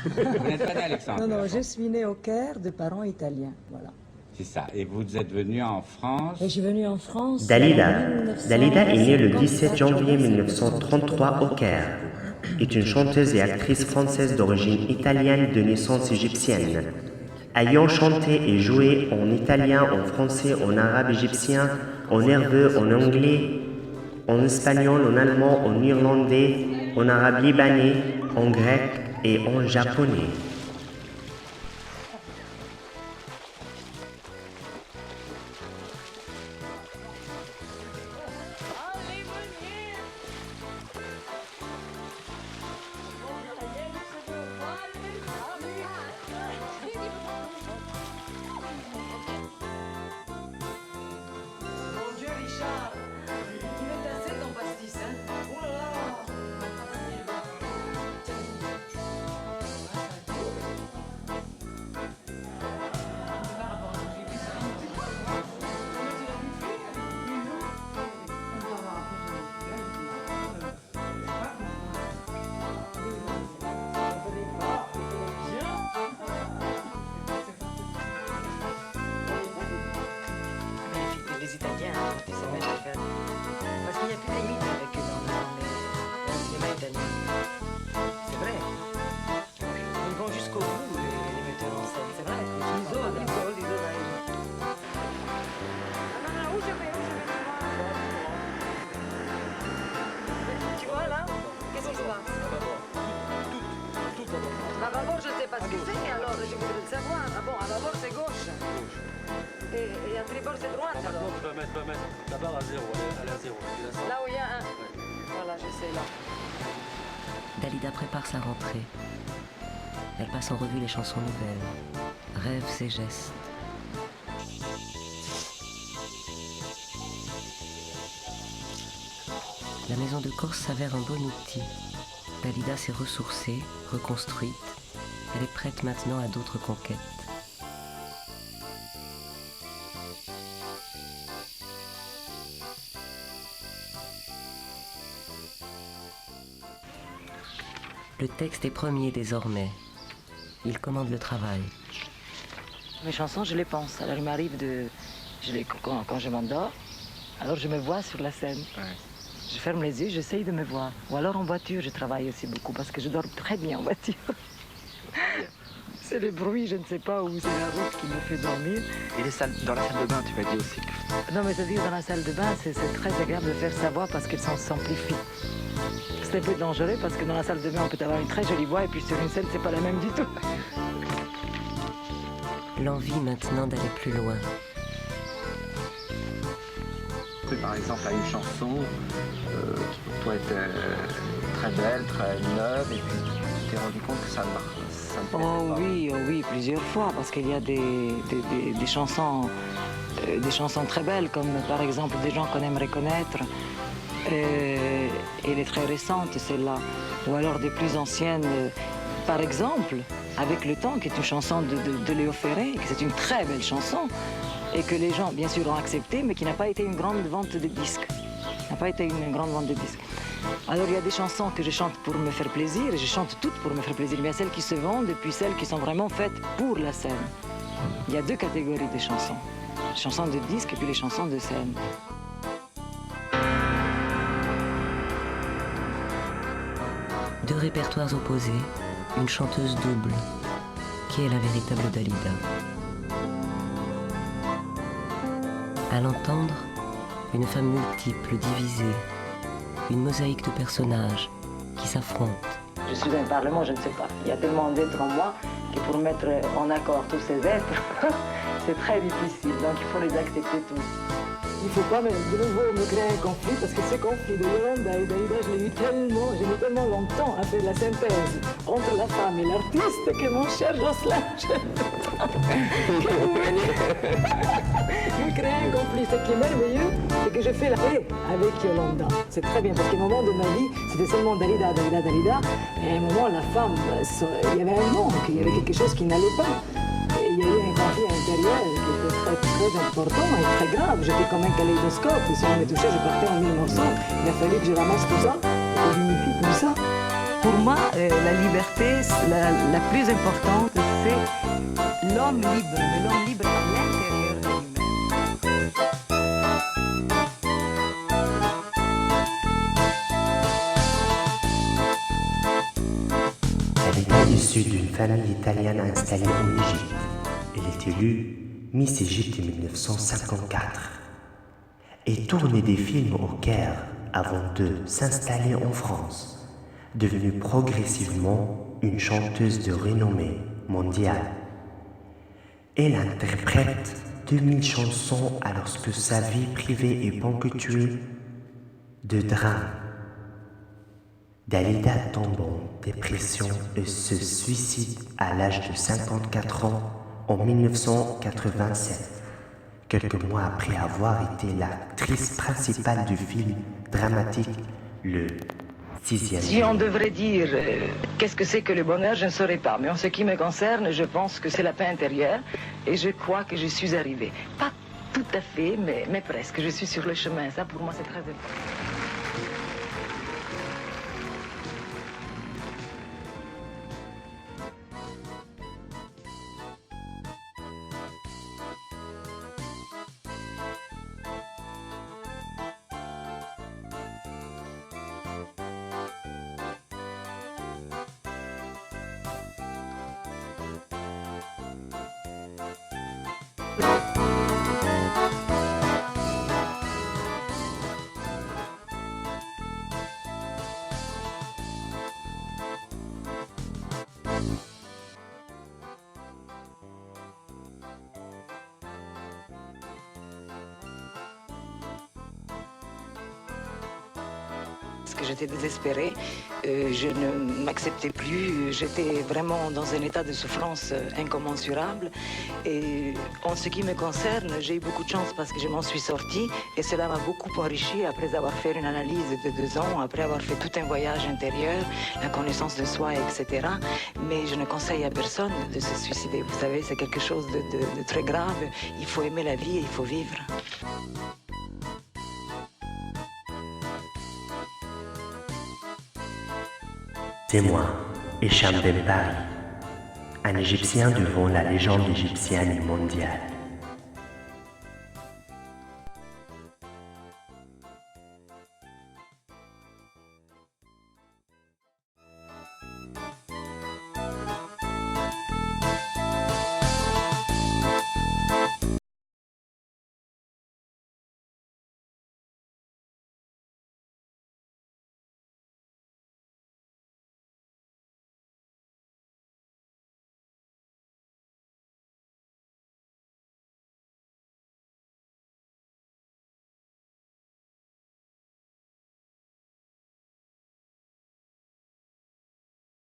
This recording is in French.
Vous n'êtes pas né à Alexandrie? Non, je suis née au Caire de parents italiens, voilà. C'est ça. Et vous êtes venu en France? Et je suis venue en France. Dalida. Dalida est née le 17 janvier 1933 au Caire. Est une chanteuse et actrice française d'origine italienne de naissance égyptienne. Ayant chanté et joué en italien, en français, en arabe égyptien, en hébreu, en anglais, en espagnol, en allemand, en irlandais, en arabe libanais, en grec et en japonais. Les Italiens ont inventé ces mêmes affaires. Parce qu'il n'y a plus de limite avec eux dans le cinéma italien. C'est vrai. Ils vont jusqu'au bout, les metteurs en scène. C'est vrai. Tu vois là? Qu'est-ce qui se passe? À bâbord, je ne sais pas ce que c'est, alors je voudrais le savoir. Ah bon, à bâbord, c'est gauche. Et à tribord, c'est droite alors. Tu vas mettre la barre à zéro, elle est à zéro. Là où il y a un. Voilà, je sais là. Dalida prépare sa rentrée. Elle passe en revue les chansons nouvelles, rêve ses gestes. La maison de Corse s'avère un bon outil. Dalida s'est ressourcée, reconstruite. Elle est prête maintenant à d'autres conquêtes. Le texte est premier désormais. Il commande le travail. Mes chansons, je les pense. Alors il m'arrive quand je m'endors, alors je me vois sur la scène. Ouais. Je ferme les yeux, j'essaye de me voir. Ou alors en voiture, je travaille aussi beaucoup parce que je dors très bien en voiture. C'est le bruit, je ne sais pas où c'est la route qui me fait dormir. Et dans la salle de bain, tu m'as dit aussi que... Non, mais c'est-à-dire dans la salle de bain, c'est très agréable de faire sa voix parce qu'elle s'amplifie. C'est un peu dangereux parce que dans la salle de bain, on peut avoir une très jolie voix et puis sur une scène, c'est pas la même du tout. L'envie maintenant d'aller plus loin. Par exemple, à une chanson qui pour toi était très belle, très neuve, et puis tu t'es rendu compte que ça ne plaisait pas. Oh oui, plusieurs fois, parce qu'il y a des chansons très belles, comme par exemple Des gens qu'on aimerait connaître. Elle est très récente, celle-là. Ou alors des plus anciennes, par exemple, Avec le temps, qui est une chanson de Léo Ferré, que c'est une très belle chanson, et que les gens, bien sûr, ont accepté, mais qui n'a pas été une grande vente de disques. Alors, il y a des chansons que je chante pour me faire plaisir, et je chante toutes pour me faire plaisir. Il y a celles qui se vendent, et puis celles qui sont vraiment faites pour la scène. Il y a deux catégories de chansons. Les chansons de disques et puis les chansons de scène. Deux répertoires opposés, une chanteuse double. Qui est la véritable Dalida? À l'entendre, une femme multiple, divisée, une mosaïque de personnages qui s'affrontent. Je suis un parlement, je ne sais pas. Il y a tellement d'êtres en moi que pour mettre en accord tous ces êtres, c'est très difficile. Donc il faut les accepter tous. Il ne faut pas de nouveau me créer un conflit, parce que ce conflit de Yolanda et Dalida, j'ai mis tellement longtemps à faire la synthèse entre la femme et l'artiste que mon cher Jocelyn, je ne peux pas que vous veniez me créer un conflit. Ce qui est merveilleux, c'est que je fais la paix avec Yolanda. C'est très bien, parce qu'à un moment de ma vie, c'était seulement Dalida. Et à un moment, la femme, il y avait un manque, il y avait quelque chose qui n'allait pas. Et il y a eu un conflit intérieur qui était très important et très grave. J'étais comme un kaléidoscope. Si on me touchait, je partais en mille morceaux. Il a fallu que je ramasse tout ça, que j'unifie tout ça. Pour moi, la liberté, la plus importante, c'est l'homme libre, mais l'homme libre à l'intérieur de lui-même. Elle est issue d'une famille italienne installée en Égypte. Elle est élue Miss Égypte en 1954 et tournait des films au Caire avant de s'installer en France, devenue progressivement une chanteuse de renommée mondiale. Elle interprète 2000 chansons alors que sa vie privée est ponctuée de drames. Dalida tombe en dépression et se suicide à l'âge de 54 ans en 1987, quelques mois après avoir été l'actrice principale du film dramatique Le Sixième. Si on devrait dire qu'est-ce que c'est que le bonheur, je ne saurais pas. Mais en ce qui me concerne, je pense que c'est la paix intérieure et je crois que je suis arrivée. Pas tout à fait, mais presque. Je suis sur le chemin. Ça, pour moi, c'est très important. Parce que j'étais désespérée, je ne m'acceptais plus, j'étais vraiment dans un état de souffrance incommensurable. Et en ce qui me concerne, j'ai eu beaucoup de chance parce que je m'en suis sortie et cela m'a beaucoup enrichi après avoir fait une analyse de 2 ans, après avoir fait tout un voyage intérieur, la connaissance de soi, etc. Mais je ne conseille à personne de se suicider. Vous savez, c'est quelque chose de très grave. Il faut aimer la vie et il faut vivre. Témoin, Hicham Ben Paris, un Égyptien devant la légende égyptienne et mondiale.